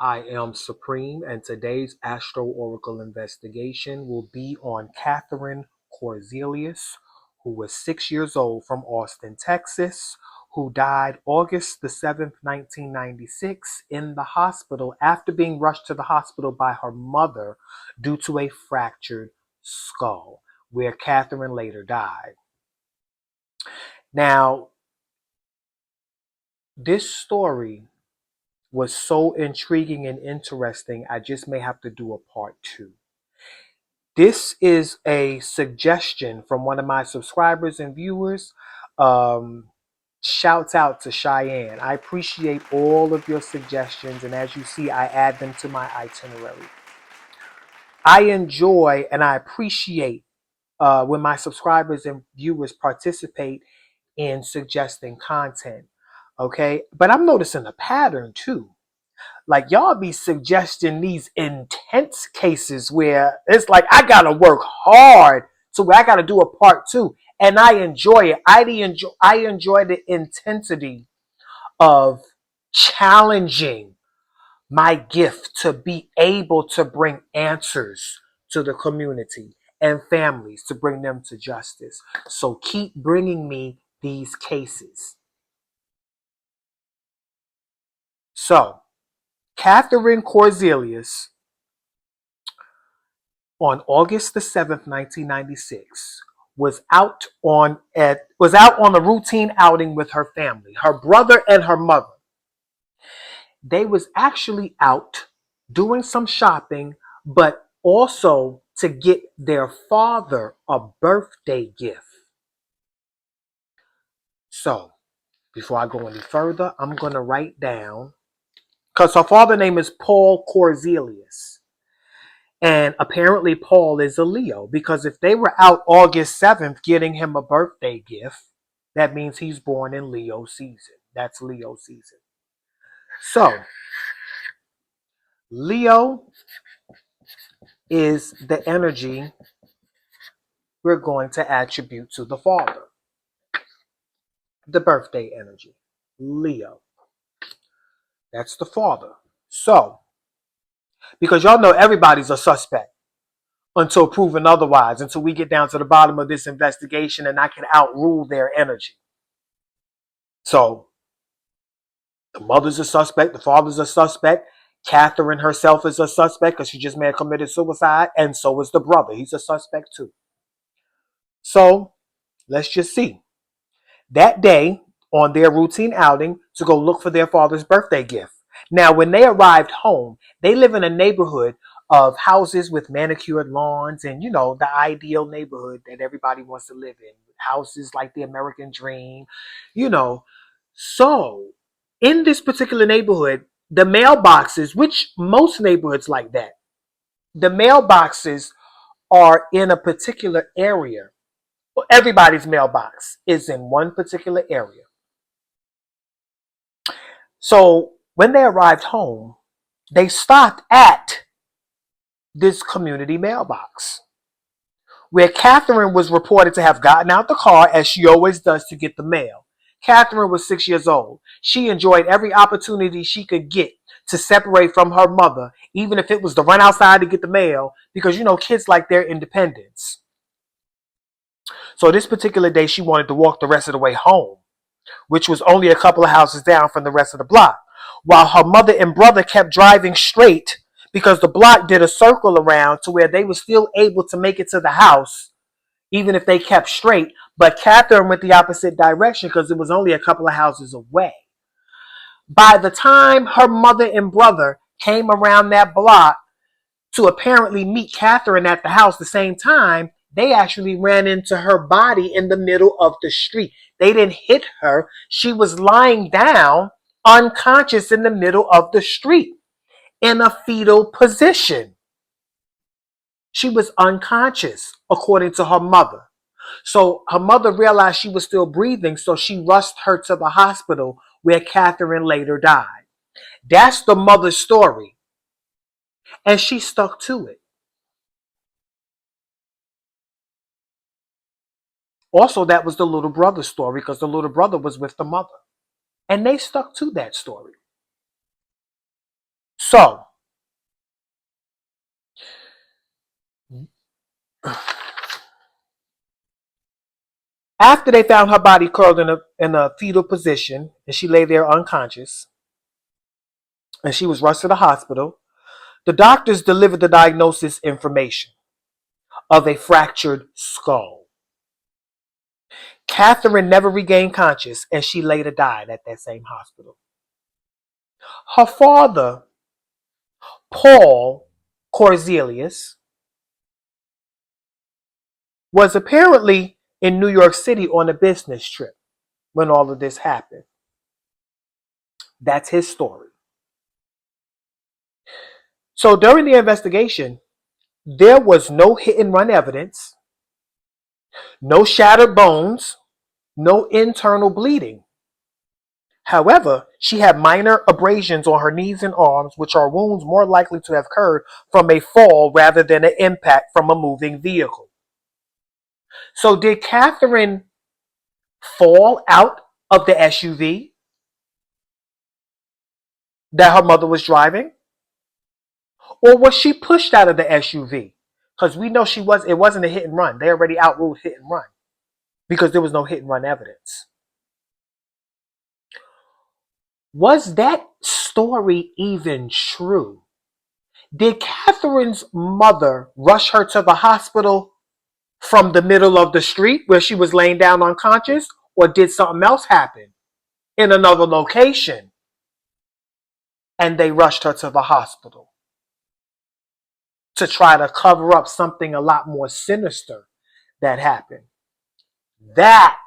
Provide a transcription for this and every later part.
I am Supreme, and today's Astro Oracle investigation will be on Katherine Korzilius, who was 6 years old from Austin, Texas, who died August the 7th, 1996, in the hospital after being rushed to the hospital by her mother due to a fractured skull, where Katherine later died. Now, this story was so intriguing and interesting, I just may have to do a part two. This is a suggestion from one of my subscribers and viewers. Shouts out to Cheyenne. I appreciate all of your suggestions, and as you see, I add them to my itinerary. I enjoy and I appreciate when my subscribers and viewers participate in suggesting content. Okay, but I'm noticing a pattern too. Like, y'all be suggesting these intense cases where it's like I gotta work hard to where I gotta do a part two, and I enjoy it. I enjoy the intensity of challenging my gift to be able to bring answers to the community and families, to bring them to justice. So keep bringing me these cases. So Katherine Korzilius, on August the 7th, 1996, was out on a routine outing with her family, her brother and her mother. They was actually out doing some shopping, but also to get their father a birthday gift. So, before I go any further, I'm going to write down, because her father's name is Paul Korzilius. And apparently Paul is a Leo, because if they were out August 7th getting him a birthday gift, that means he's born in Leo season. That's Leo season. So, Leo is the energy we're going to attribute to the father. The birthday energy. Leo. That's the father. So, because y'all know everybody's a suspect until proven otherwise, until we get down to the bottom of this investigation and I can outrule their energy. So, the mother's a suspect, the father's a suspect, Katherine herself is a suspect because she just may have committed suicide, and so is the brother. He's a suspect too. So, let's just see. That day, on their routine outing to go look for their father's birthday gift. Now, when they arrived home, they live in a neighborhood of houses with manicured lawns and, the ideal neighborhood that everybody wants to live in. Houses like the American dream, you know. So, in this particular neighborhood, the mailboxes, which most neighborhoods like that, the mailboxes are in a particular area. Everybody's mailbox is in one particular area. So when they arrived home, they stopped at this community mailbox where Katherine was reported to have gotten out the car, as she always does, to get the mail. Katherine was 6 years old. She enjoyed every opportunity she could get to separate from her mother, even if it was to run outside to get the mail, because, kids like their independence. So this particular day, she wanted to walk the rest of the way home, which was only a couple of houses down from the rest of the block, while her mother and brother kept driving straight because the block did a circle around to where they were still able to make it to the house, even if they kept straight. But Katherine went the opposite direction because it was only a couple of houses away. By the time her mother and brother came around that block to apparently meet Katherine at the house the same time, they actually ran into her body in the middle of the street. They didn't hit her. She was lying down, unconscious in the middle of the street, in a fetal position. She was unconscious, according to her mother. So her mother realized she was still breathing, so she rushed her to the hospital where Katherine later died. That's the mother's story. And she stuck to it. Also, that was the little brother's story because the little brother was with the mother. And they stuck to that story. So, after they found her body curled in a fetal position and she lay there unconscious and she was rushed to the hospital, the doctors delivered the diagnosis information of a fractured skull. Katherine never regained consciousness and she later died at that same hospital. Her father, Paul Korzilius, was apparently in New York City on a business trip when all of this happened. That's his story. So during the investigation, there was no hit and run evidence, no shattered bones, no internal bleeding. However, she had minor abrasions on her knees and arms, which are wounds more likely to have occurred from a fall rather than an impact from a moving vehicle. So did Katherine fall out of the SUV that her mother was driving? Or was she pushed out of the SUV? Because we know it wasn't a hit and run. They already outruled hit and run because there was no hit and run evidence. Was that story even true? Did Katherine's mother rush her to the hospital from the middle of the street where she was laying down unconscious? Or did something else happen in another location and they rushed her to the hospital to try to cover up something a lot more sinister that happened? That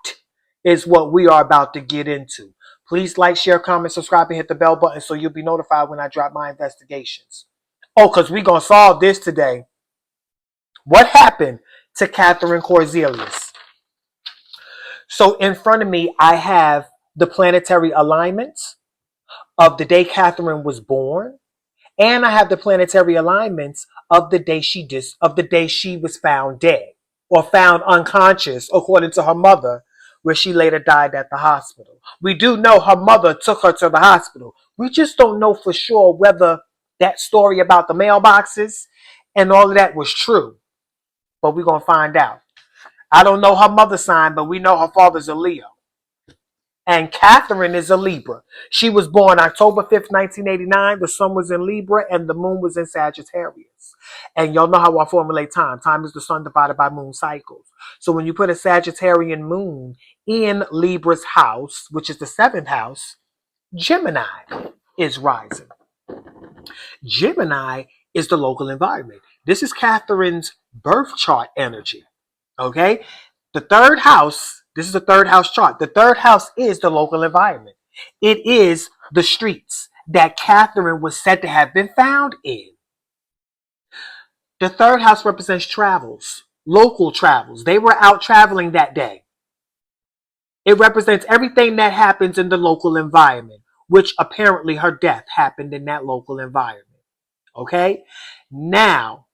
is what we are about to get into. Please like, share, comment, subscribe, and hit the bell button so you'll be notified when I drop my investigations. Oh, because we're going to solve this today. What happened to Katherine Korzilius? So in front of me, I have the planetary alignments of the day Katherine was born. And I have the planetary alignments of the day she was found dead or found unconscious, according to her mother, where she later died at the hospital. We do know her mother took her to the hospital. We just don't know for sure whether that story about the mailboxes and all of that was true. But we're going to find out. I don't know her mother's sign, but we know her father's a Leo. And Katherine is a Libra. She was born October 5th, 1989. The sun was in Libra and the moon was in Sagittarius. And y'all know how I formulate time. Time is the sun divided by moon cycles. So when you put a Sagittarian moon in Libra's house, which is the 7th house, Gemini is rising. Gemini is the local environment. This is Katherine's birth chart energy. Okay? The 3rd house, this is the 3rd house chart. The 3rd house is the local environment. It is the streets that Katherine was said to have been found in. The 3rd house represents travels, local travels. They were out traveling that day. It represents everything that happens in the local environment, which apparently her death happened in that local environment. Okay? Now,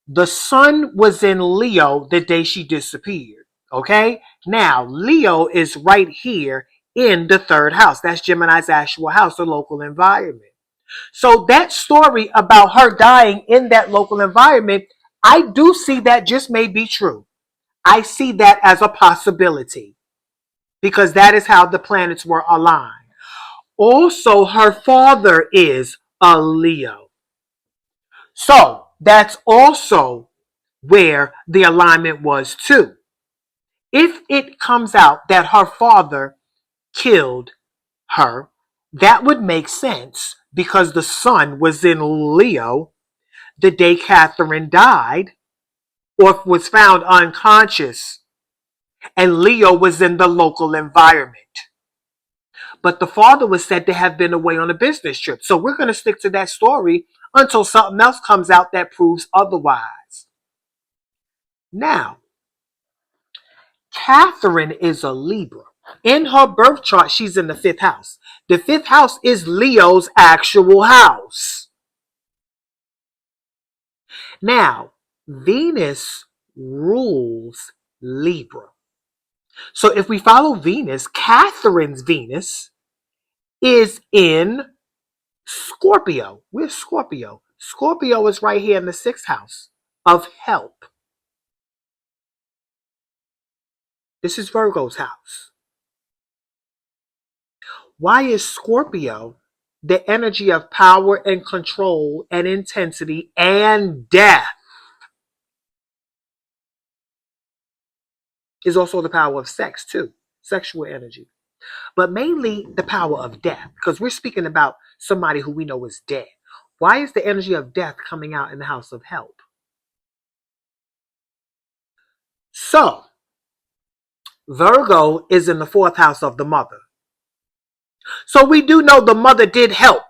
the sun was in Leo the day she disappeared. Okay? Now, Leo is right here in the 3rd house. That's Gemini's actual house, the local environment. So that story about her dying in that local environment, I do see that just may be true. I see that as a possibility because that is how the planets were aligned. Also, her father is a Leo. So that's also where the alignment was too. If it comes out that her father killed her, that would make sense because the sun was in Leo the day Katherine died or was found unconscious, and Leo was in the local environment. But the father was said to have been away on a business trip. So we're going to stick to that story until something else comes out that proves otherwise. Now, Katherine is a Libra. In her birth chart, she's in the 5th house. The 5th house is Leo's actual house. Now, Venus rules Libra. So if we follow Venus, Katherine's Venus is in Scorpio. Where's Scorpio? Scorpio is right here in the 6th house of help. This is Virgo's house. Why is Scorpio the energy of power and control and intensity and death? Is also the power of sex too, sexual energy. But mainly the power of death, because we're speaking about somebody who we know is dead. Why is the energy of death coming out in the house of help? So, Virgo is in the 4th house of the mother. So we do know the mother did help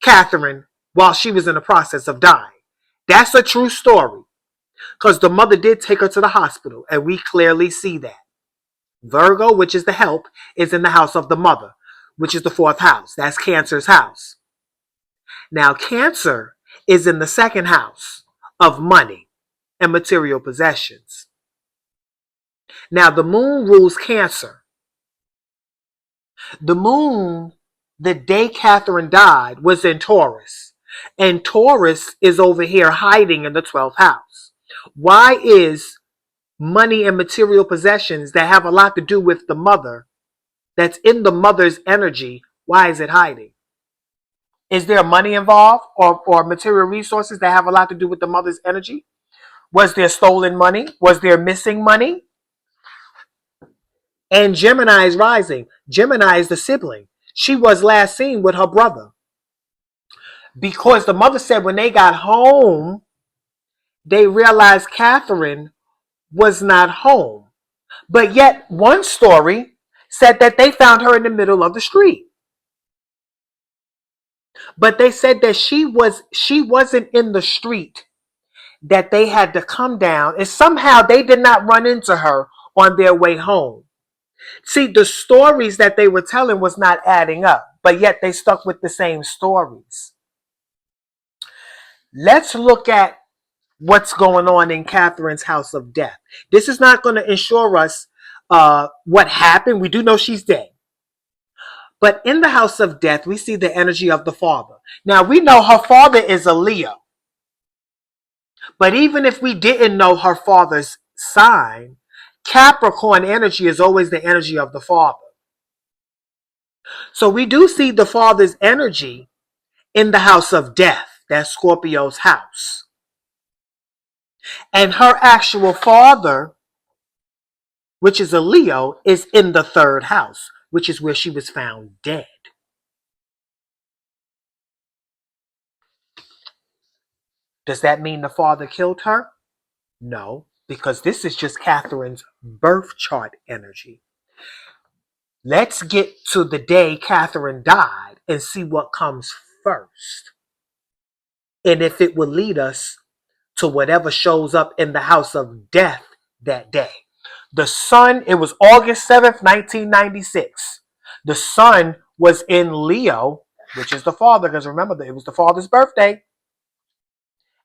Katherine while she was in the process of dying. That's a true story, because the mother did take her to the hospital, and we clearly see that. Virgo, which is the help, is in the house of the mother, which is the 4th house. That's Cancer's house. Now, Cancer is in the 2nd house of money and material possessions. Now, the moon rules Cancer. The moon, the day Katherine died, was in Taurus. And Taurus is over here hiding in the 12th house. Why is money and material possessions that have a lot to do with the mother, that's in the mother's energy, why is it hiding? Is there money involved or material resources that have a lot to do with the mother's energy? Was there stolen money? Was there missing money? And Gemini is rising. Gemini is the sibling. She was last seen with her brother. Because the mother said when they got home, they realized Katherine was not home. But yet one story said that they found her in the middle of the street. But they said that she wasn't in the street, that they had to come down, and somehow they did not run into her on their way home. See, the stories that they were telling was not adding up, but yet they stuck with the same stories. Let's look at what's going on in Katherine's house of death. This is not going to ensure us what happened. We do know she's dead. But in the house of death, we see the energy of the father. Now, we know her father is a Leo. But even if we didn't know her father's sign, Capricorn energy is always the energy of the father. So we do see the father's energy in the house of death. That's Scorpio's house. And her actual father, which is a Leo, is in the 3rd house, which is where she was found dead. Does that mean the father killed her? No, because this is just Katherine's birth chart energy. Let's get to the day Katherine died and see what comes first. And if it will lead us to whatever shows up in the house of death that day. The sun, it was August 7th, 1996. The sun was in Leo, which is the father, because remember, it was the father's birthday.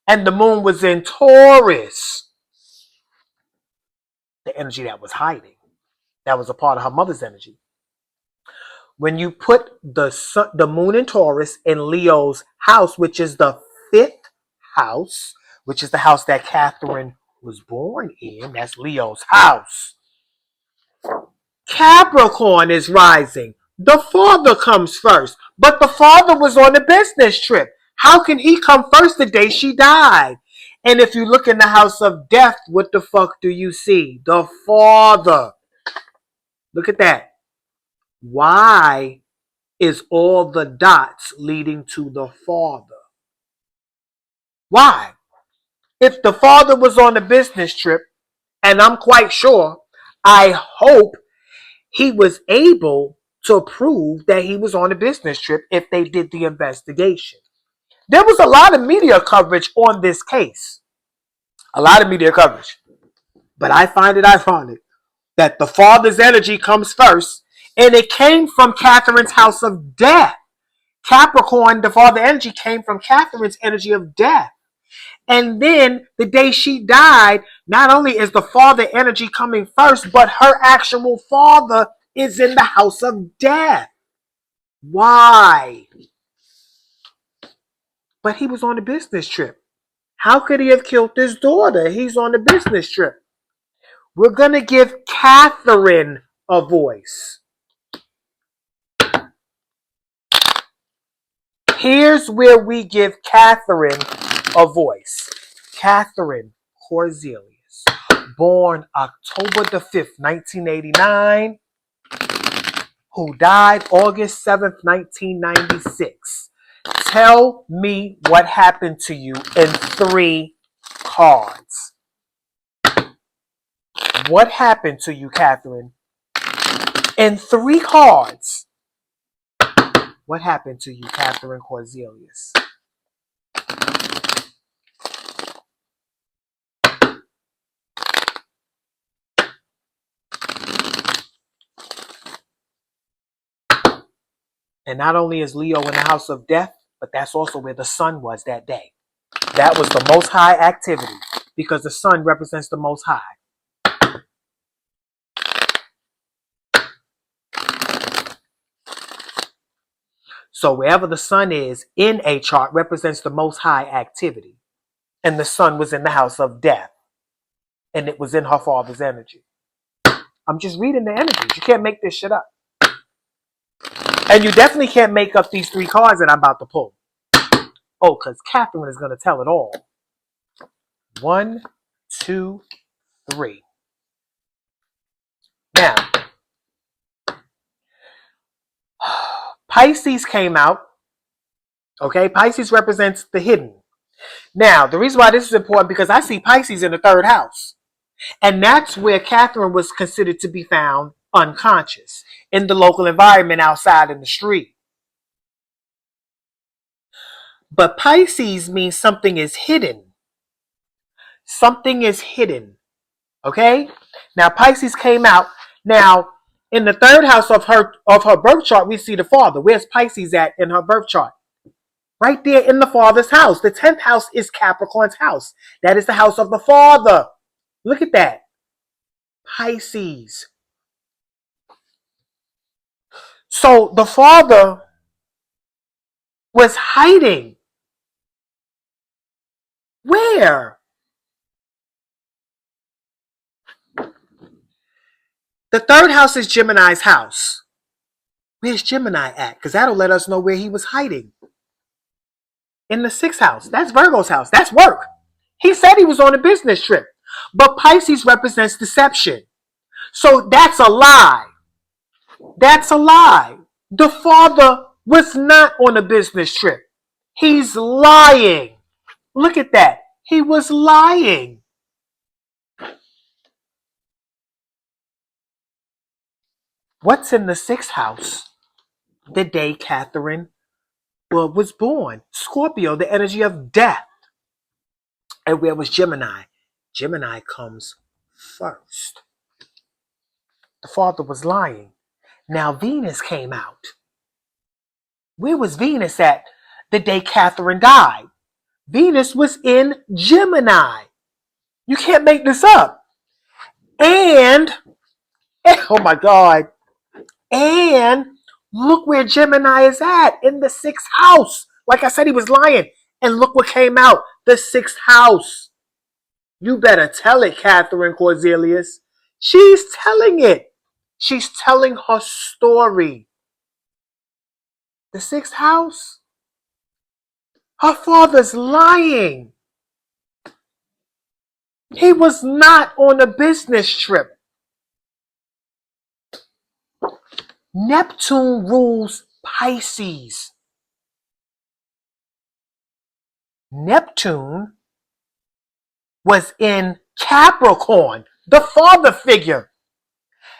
And the moon was in Taurus, the energy that was hiding. That was a part of her mother's energy. When you put the moon in Taurus in Leo's house, which is the 5th house, which is the house that Katherine was born in, that's Leo's house. Capricorn is rising. The father comes first, but the father was on a business trip. How can he come first the day she died? And if you look in the house of death, what the fuck do you see? The father. Look at that. Why is all the dots leading to the father? Why? If the father was on a business trip, and I'm quite sure, I hope he was able to prove that he was on a business trip if they did the investigation. There was a lot of media coverage on this case. A lot of media coverage. But I find it ironic that the father's energy comes first, and it came from Katherine's house of death. Capricorn, the father energy, came from Katherine's energy of death. And then the day she died, not only is the father energy coming first, but her actual father is in the house of death. Why? But he was on a business trip. How could he have killed his daughter? He's on a business trip. We're going to give Katherine a voice. Here's where we give Katherine a voice. Katherine Korzilius, born October the 5th, 1989, who died August 7th, 1996. Tell me what happened to you in 3 cards. What happened to you, Katherine? In 3 cards. What happened to you, Katherine Korzilius? And not only is Leo in the house of death, but that's also where the sun was that day. That was the most high activity because the sun represents the most high. So wherever the sun is in a chart represents the most high activity. And the sun was in the house of death. And it was in her father's energy. I'm just reading the energies. You can't make this shit up. And you definitely can't make up these 3 cards that I'm about to pull. Oh, because Katherine is going to tell it all. 1, 2, 3. Now, Pisces came out. Okay, Pisces represents the hidden. Now, the reason why this is important because I see Pisces in the 3rd house. And that's where Katherine was considered to be found unconscious in the local environment outside in the street. But Pisces means something is hidden. Something is hidden. Okay? Now Pisces came out. Now, in the 3rd house of her birth chart, we see the father. Where's Pisces at in her birth chart? Right there in the father's house. The 10th house is Capricorn's house. That is the house of the father. Look at that. Pisces. So the father was hiding. Where? The 3rd house is Gemini's house. Where's Gemini at? Because that'll let us know where he was hiding. In the 6th house. That's Virgo's house. That's work. He said he was on a business trip. But Pisces represents deception. So that's a lie. That's a lie. The father was not on a business trip. He's lying. Look at that. He was lying. What's in the 6th house? The day Katherine was born. Scorpio, the energy of death. And where was Gemini? Gemini comes first. The father was lying. Now Venus came out. Where was Venus at the day Katherine died? Venus was in Gemini. You can't make this up. And, oh my God, and look where Gemini is at in the 6th house. Like I said, he was lying. And look what came out, the 6th house. You better tell it, Katherine Korzilius. She's telling it. She's telling her story. The 6th house? Her father's lying. He was not on a business trip. Neptune rules Pisces. Neptune was in Capricorn, the father figure,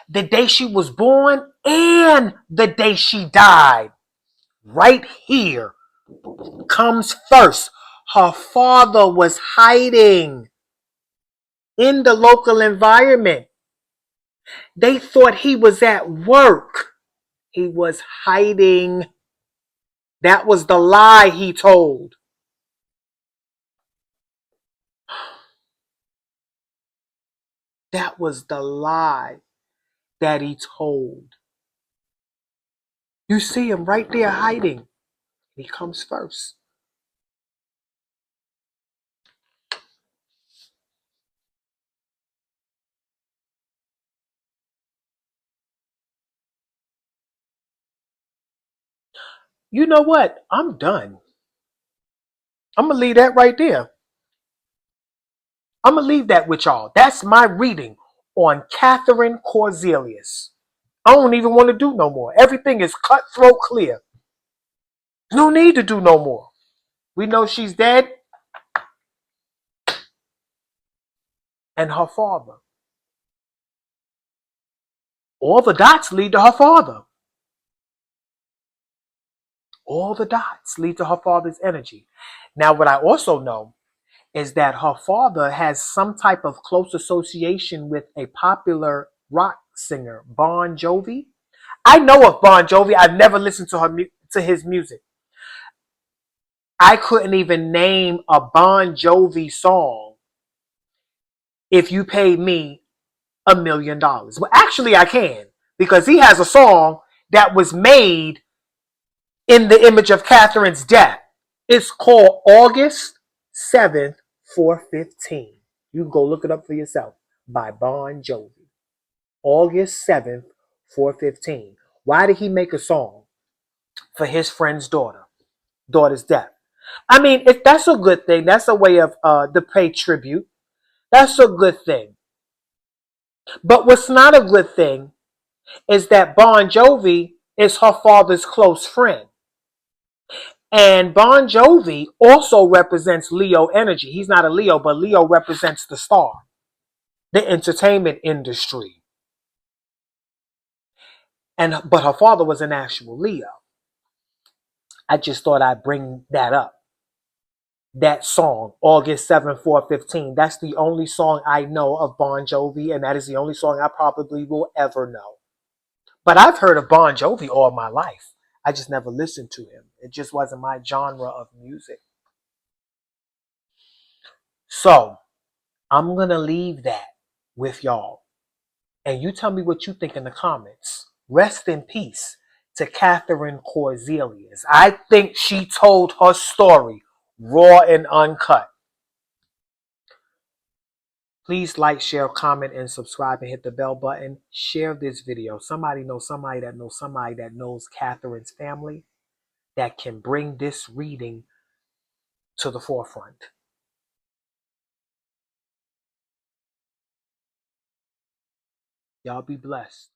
the day she was born and the day she died. Right here comes first. Her father was hiding in the local environment. They thought he was at work. He was hiding. That was the lie he told. That was the lie that he told. You see him right there hiding. He comes first. You know what? I'm done. I'm going to leave that right there. I'm going to leave that with y'all. That's my reading on Katherine Korzilius. I don't even want to do no more. Everything is cutthroat clear. No need to do no more. We know she's dead. And her father. All the dots lead to her father. All the dots lead to her father's energy. Now, what I also know is that her father has some type of close association with a popular rock singer, Bon Jovi. I know of Bon Jovi. I've never listened to his music. I couldn't even name a Bon Jovi song if you paid me $1,000,000. Well, actually, I can, because he has a song that was made in the image of Catherine's death. It's called August 7th, 415. You can go look it up for yourself, by Bon Jovi. August 7th, 415. Why did he make a song for his friend's daughter's death? I mean, if that's a good thing, that's a way of to pay tribute. That's a good thing. But what's not a good thing is that Bon Jovi is her father's close friend. And Bon Jovi also represents Leo energy. He's not a Leo, but Leo represents the star, the entertainment industry. But her father was an actual Leo. I just thought I'd bring that up. That song, August 7th, 415, that's the only song I know of Bon Jovi, and that is the only song I probably will ever know. But I've heard of Bon Jovi all my life. I just never listened to him. It just wasn't my genre of music. So I'm going to leave that with y'all. And you tell me what you think in the comments. Rest in peace to Katherine Korzilius. I think she told her story raw and uncut. Please like, share, comment, and subscribe, and hit the bell button. Share this video. Somebody knows somebody that knows somebody that knows Katherine's family that can bring this reading to the forefront. Y'all be blessed.